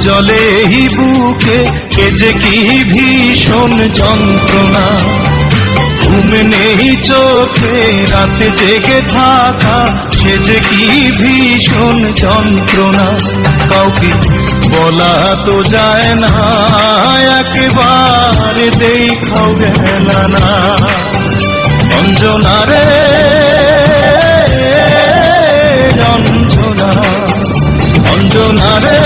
জলে এই বুকে এ যে কি ভীষণ যন্ত্রণা, ঘুম নেই চোখে রাতে জেগে থাকা, সে যে কি ভীষণ যন্ত্রণা। কাউকে বলা তো যায় না, একেবারে দেখাও গেল না। অঞ্জনা রে অঞ্জনা, অঞ্জনা রে